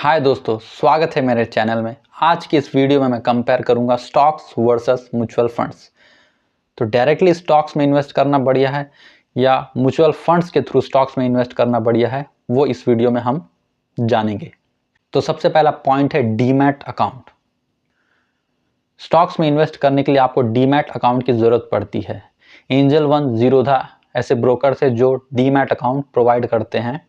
हाय दोस्तों, स्वागत है मेरे चैनल में। आज की इस वीडियो में मैं कंपेयर करूंगा स्टॉक्स वर्सेस म्यूचुअल फंड्स। तो डायरेक्टली स्टॉक्स में इन्वेस्ट करना बढ़िया है या म्यूचुअल फंड्स के थ्रू स्टॉक्स में इन्वेस्ट करना बढ़िया है, वो इस वीडियो में हम जानेंगे। तो सबसे पहला पॉइंट है डीमैट अकाउंट। स्टॉक्स में इन्वेस्ट करने के लिए आपको डीमैट अकाउंट की ज़रूरत पड़ती है। एंजल वन, जीरोधा ऐसे ब्रोकर्स है जो डीमैट अकाउंट प्रोवाइड करते हैं।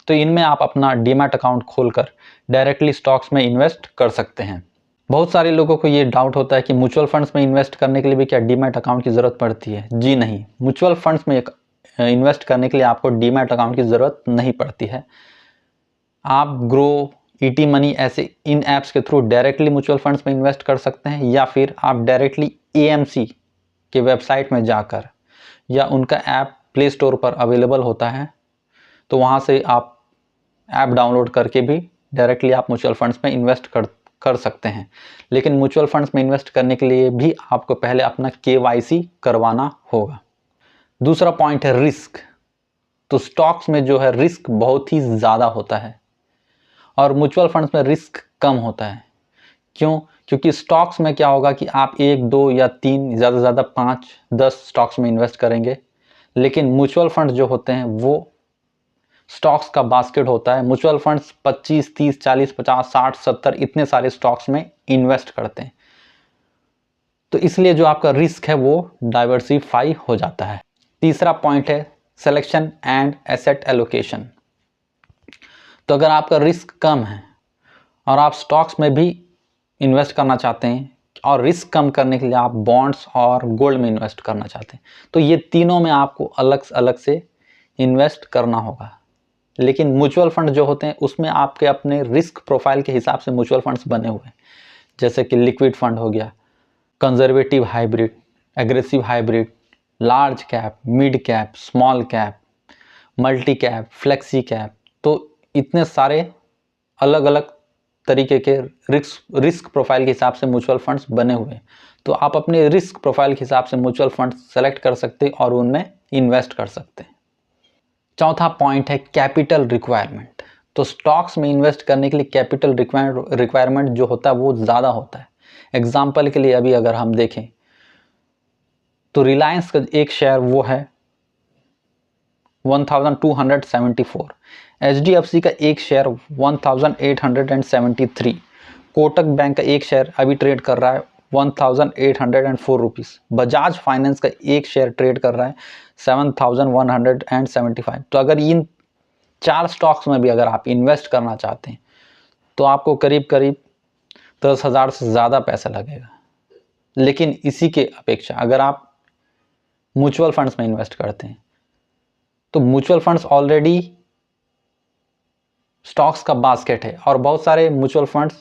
तो इनमें आप अपना डीमैट अकाउंट खोलकर डायरेक्टली स्टॉक्स में इन्वेस्ट कर सकते हैं। बहुत सारे लोगों को ये डाउट होता है कि म्यूचुअल फंड्स में इन्वेस्ट करने के लिए भी क्या डीमैट अकाउंट की ज़रूरत पड़ती है। जी नहीं, म्यूचुअल फंड्स में इन्वेस्ट करने के लिए आपको डीमैट अकाउंट की ज़रूरत नहीं पड़ती है। आप ग्रो, ईटी मनी ऐसे इन ऐप्स के थ्रू डायरेक्टली म्यूचुअल फंड्स में इन्वेस्ट कर सकते हैं, या फिर आप डायरेक्टली एएमसी के वेबसाइट में जाकर, या उनका ऐप प्ले स्टोर पर अवेलेबल होता है, तो वहाँ से आप ऐप डाउनलोड करके भी डायरेक्टली आप म्यूचुअल फंड्स में इन्वेस्ट कर सकते हैं। लेकिन म्यूचुअल फंड्स में इन्वेस्ट करने के लिए भी आपको पहले अपना केवाईसी करवाना होगा। दूसरा पॉइंट है रिस्क। तो स्टॉक्स में जो है रिस्क बहुत ही ज़्यादा होता है और म्यूचुअल फंड्स में रिस्क कम होता है। क्यों? क्योंकि स्टॉक्स में क्या होगा कि आप 1, 2 या 3, ज़्यादा से ज़्यादा 5, 10 स्टॉक्स में इन्वेस्ट करेंगे। लेकिन म्यूचुअल फंड्स जो होते हैं वो स्टॉक्स का बास्केट होता है। म्यूचुअल फंड्स 25, 30, 40, 50, 60, 70 इतने सारे स्टॉक्स में इन्वेस्ट करते हैं। तो इसलिए जो आपका रिस्क है वो डाइवर्सिफाई हो जाता है। तीसरा पॉइंट है सिलेक्शन एंड एसेट एलोकेशन। तो अगर आपका रिस्क कम है और आप स्टॉक्स में भी इन्वेस्ट करना चाहते हैं और रिस्क कम करने के लिए आप बॉन्ड्स और गोल्ड में इन्वेस्ट करना चाहते हैं, तो ये तीनों में आपको अलग अलग से इन्वेस्ट करना होगा। लेकिन म्यूचुअल फंड जो होते हैं उसमें आपके अपने रिस्क प्रोफाइल के हिसाब से म्यूचुअल फंड्स बने हुए हैं। जैसे कि लिक्विड फंड हो गया, conservative hybrid, aggressive hybrid, large cap, mid cap, small cap, multi cap, flexi cap. तो इतने सारे अलग अलग तरीके के रिस्क प्रोफाइल के हिसाब से म्यूचुअल फंड्स बने हुए हैं। तो आप अपने रिस्क प्रोफाइल के हिसाब से म्यूचुअल फंड सेलेक्ट कर सकते हैं और उनमें इन्वेस्ट कर सकते हैं। चौथा पॉइंट है कैपिटल रिक्वायरमेंट। तो स्टॉक्स में इन्वेस्ट करने के लिए कैपिटल रिक्वायरमेंट जो होता है वो ज़्यादा होता है। एग्जाम्पल के लिए अभी अगर हम देखें तो रिलायंस का एक शेयर वो है 1274, एचडीएफसी का एक शेयर 1873, कोटक बैंक का एक शेयर अभी ट्रेड कर रहा है 1804 रुपीज़, बजाज फाइनेंस का एक शेयर ट्रेड कर रहा है 7175। तो अगर इन 4 स्टॉक्स में भी अगर आप इन्वेस्ट करना चाहते हैं तो आपको करीब करीब 10,000 से ज़्यादा पैसा लगेगा। लेकिन इसी के अपेक्षा अगर आप म्यूचुअल फंड्स में इन्वेस्ट करते हैं तो म्यूचुअल फंड्स ऑलरेडी स्टॉक्स का बास्केट है और बहुत सारे म्यूचुअल फंड्स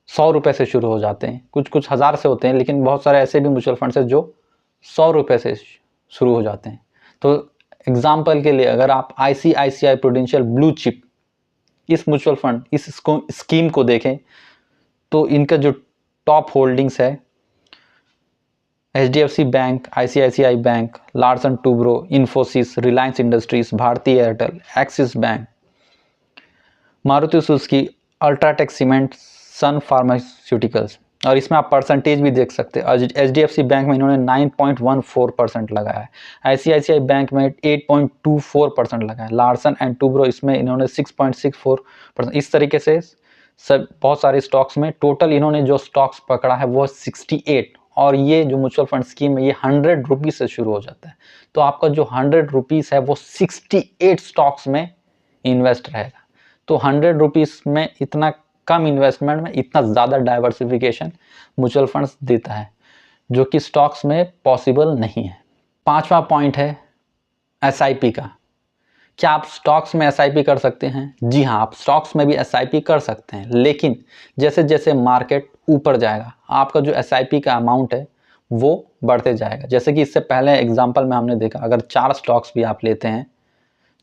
100 रुपये से शुरू हो जाते हैं, कुछ हज़ार से होते हैं, लेकिन बहुत सारे ऐसे भी म्यूचुअल फंड्स हैं जो 100 रुपये से शुरू हो जाते हैं। तो एग्जाम्पल के लिए अगर आप आईसीआईसीआई प्रूडेंशियल ब्लू चिप इस म्यूचुअल फंड इस स्कीम को देखें तो इनका जो टॉप होल्डिंग्स है HDFC bank, ICICI bank, Larsen Toubro, Infosys, Reliance industries, Bharti Airtel, Axis bank, Maruti Suzuki, UltraTech cement, Sun pharmaceuticals. और इसमें आप परसेंटेज भी देख सकते हैं। एचडीएफसी बैंक में इन्होंने 9.14% लगाया है, आईसीआईसीआई बैंक में 8.24% लगाया है, लार्सन एंड टूब्रो इसमें इन्होंने 6.64%। इस तरीके से सब बहुत सारे स्टॉक्स में टोटल इन्होंने जो स्टॉक्स पकड़ा है वो 68। और ये जो म्यूचुअल फंड स्कीम है ये 100 रुपीज़ से शुरू हो जाता है। तो आपका जो 100 रुपीज़ है वो 68 स्टॉक्स में इन्वेस्ट रहेगा। तो 100 रुपीज़ में इतना कम इन्वेस्टमेंट में इतना ज़्यादा डाइवर्सिफिकेशन म्यूचुअल फंड्स देता है, जो कि स्टॉक्स में पॉसिबल नहीं है। पांचवा पॉइंट है एसआईपी का। क्या आप स्टॉक्स में एसआईपी कर सकते हैं? जी हाँ, आप स्टॉक्स में भी एसआईपी कर सकते हैं, लेकिन जैसे जैसे मार्केट ऊपर जाएगा आपका जो एसआईपी का अमाउंट है वो बढ़ते जाएगा। जैसे कि इससे पहले एग्जाम्पल में हमने देखा, अगर 4 स्टॉक्स भी आप लेते हैं,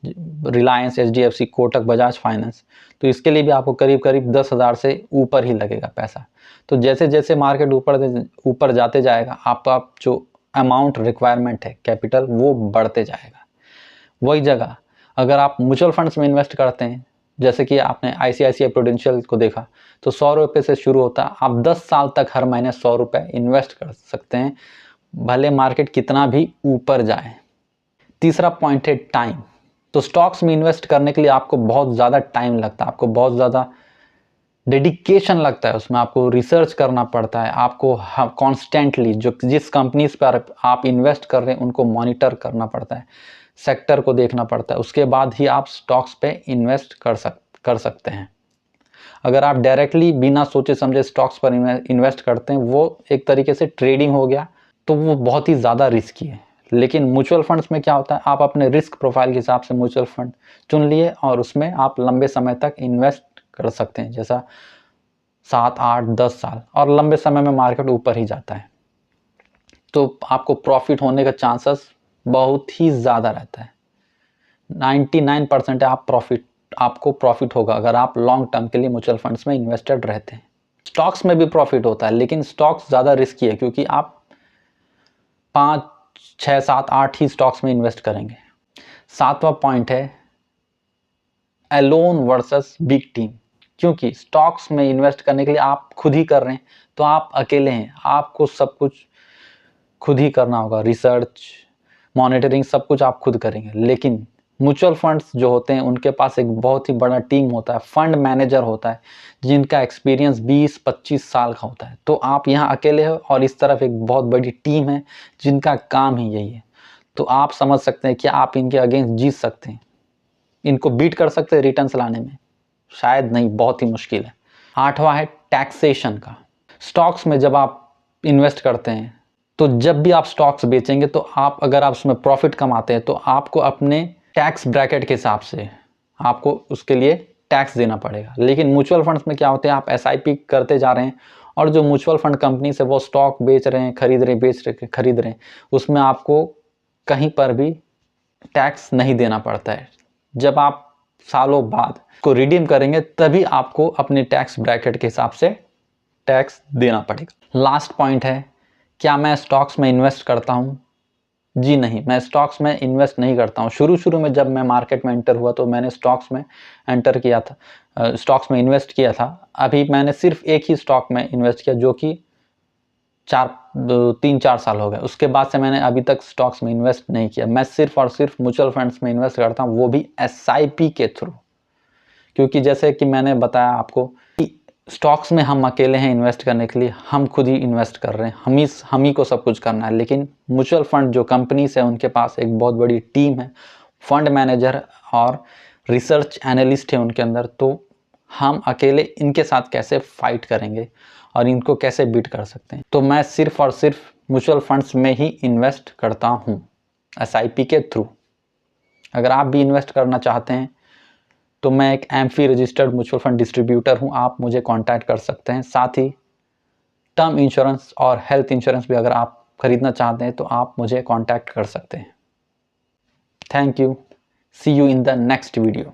रिलायंस, एचडीएफसी, कोटक, बजाज फाइनेंस, तो इसके लिए भी आपको करीब करीब 10,000 से ऊपर ही लगेगा पैसा। तो जैसे जैसे मार्केट ऊपर जाते जाएगा आपका जो अमाउंट रिक्वायरमेंट है कैपिटल वो बढ़ते जाएगा। वही जगह अगर आप म्यूचुअल फंड्स में इन्वेस्ट करते हैं जैसे कि आपने ICICI प्रूडेंशियल को देखा तो 100 रुपये से शुरू होता है, आप 10 साल तक हर महीने 100 रुपये इन्वेस्ट कर सकते हैं, भले मार्केट कितना भी ऊपर जाए। तीसरा पॉइंट है टाइम। तो स्टॉक्स में इन्वेस्ट करने के लिए आपको बहुत ज़्यादा टाइम लगता है, आपको बहुत ज़्यादा डेडिकेशन लगता है, उसमें आपको रिसर्च करना पड़ता है, आपको कॉन्स्टेंटली जिस कंपनीज पर आप इन्वेस्ट कर रहे हैं उनको मॉनिटर करना पड़ता है, सेक्टर को देखना पड़ता है, उसके बाद ही आप स्टॉक्स पे इन्वेस्ट कर सकते हैं। अगर आप डायरेक्टली बिना सोचे समझे स्टॉक्स पर इन्वेस्ट करते हैं, वो एक तरीके से ट्रेडिंग हो गया, तो वो बहुत ही ज़्यादा रिस्की है। लेकिन म्यूचुअल फंड्स में क्या होता है, आप अपने रिस्क प्रोफाइल के हिसाब से म्यूचुअल फंड चुन लिए और उसमें आप लंबे समय तक इन्वेस्ट कर सकते हैं, जैसा 7, 8, 10 साल, और लंबे समय में मार्केट ऊपर ही जाता है तो आपको प्रॉफिट होने का चांसेस बहुत ही ज़्यादा रहता है। 99% आपको प्रॉफिट होगा अगर आप लॉन्ग टर्म के लिए म्यूचुअल फंड्स में इन्वेस्टेड रहते हैं। स्टॉक्स में भी प्रॉफिट होता है, लेकिन स्टॉक्स ज़्यादा रिस्की है क्योंकि आप 5, 6, 7, 8 ही स्टॉक्स में इन्वेस्ट करेंगे। 7वां पॉइंट है अलोन वर्सेस बिग टीम। क्योंकि स्टॉक्स में इन्वेस्ट करने के लिए आप खुद ही कर रहे हैं, तो आप अकेले हैं, आपको सब कुछ खुद ही करना होगा, रिसर्च, मॉनिटरिंग सब कुछ आप खुद करेंगे। लेकिन म्यूचुअल फंड्स जो होते हैं उनके पास एक बहुत ही बड़ा टीम होता है, फंड मैनेजर होता है जिनका एक्सपीरियंस 20-25 साल का होता है। तो आप यहाँ अकेले हो और इस तरफ एक बहुत बड़ी टीम है जिनका काम ही यही है। तो आप समझ सकते हैं कि आप इनके अगेंस्ट जीत सकते हैं, इनको बीट कर सकते हैं रिटर्न्स लाने में? शायद नहीं, बहुत ही मुश्किल है। 8वां है टैक्सेशन का। स्टॉक्स में जब आप इन्वेस्ट करते हैं तो जब भी आप स्टॉक्स बेचेंगे तो अगर आप उसमें प्रॉफिट कमाते हैं तो आपको अपने टैक्स ब्रैकेट के हिसाब से आपको उसके लिए टैक्स देना पड़ेगा। लेकिन म्यूचुअल फंड्स में क्या होते हैं, आप SIP करते जा रहे हैं और जो म्यूचुअल फंड कंपनी से वो स्टॉक बेच रहे हैं, खरीद रहे हैं, उसमें आपको कहीं पर भी टैक्स नहीं देना पड़ता है। जब आप सालों बाद को रिडीम करेंगे तभी आपको अपने टैक्स ब्रैकेट के हिसाब से टैक्स देना पड़ेगा। लास्ट पॉइंट है, क्या मैं स्टॉक्स में इन्वेस्ट करता हूँ? जी नहीं, मैं स्टॉक्स में इन्वेस्ट नहीं करता हूँ। शुरू में जब मैं मार्केट में एंटर हुआ तो मैंने स्टॉक्स में इन्वेस्ट किया था। अभी मैंने सिर्फ एक ही स्टॉक में इन्वेस्ट किया जो कि 3-4 साल हो गए। उसके बाद से मैंने अभी तक स्टॉक्स में इन्वेस्ट नहीं किया। मैं सिर्फ और सिर्फ म्यूचुअल फंड्स में इन्वेस्ट करता हूँ, वो भी SIP के थ्रू। क्योंकि जैसे कि मैंने बताया आपको कि स्टॉक्स में हम अकेले हैं इन्वेस्ट करने के लिए, हम खुद ही इन्वेस्ट कर रहे हैं, हम ही को सब कुछ करना है। लेकिन म्यूचुअल फंड जो कंपनीज है उनके पास एक बहुत बड़ी टीम है, फंड मैनेजर और रिसर्च एनालिस्ट है उनके अंदर। तो हम अकेले इनके साथ कैसे फाइट करेंगे और इनको कैसे बीट कर सकते हैं? तो मैं सिर्फ और सिर्फ म्यूचुअल फंड्स में ही इन्वेस्ट करता हूँ, SIP के थ्रू। अगर आप भी इन्वेस्ट करना चाहते हैं तो मैं एक AMFI registered mutual fund distributor हूँ, आप मुझे कांटेक्ट कर सकते हैं। साथ ही टर्म इंश्योरेंस और हेल्थ इंश्योरेंस भी अगर आप खरीदना चाहते हैं तो आप मुझे कांटेक्ट कर सकते हैं। Thank you, see you in the next video.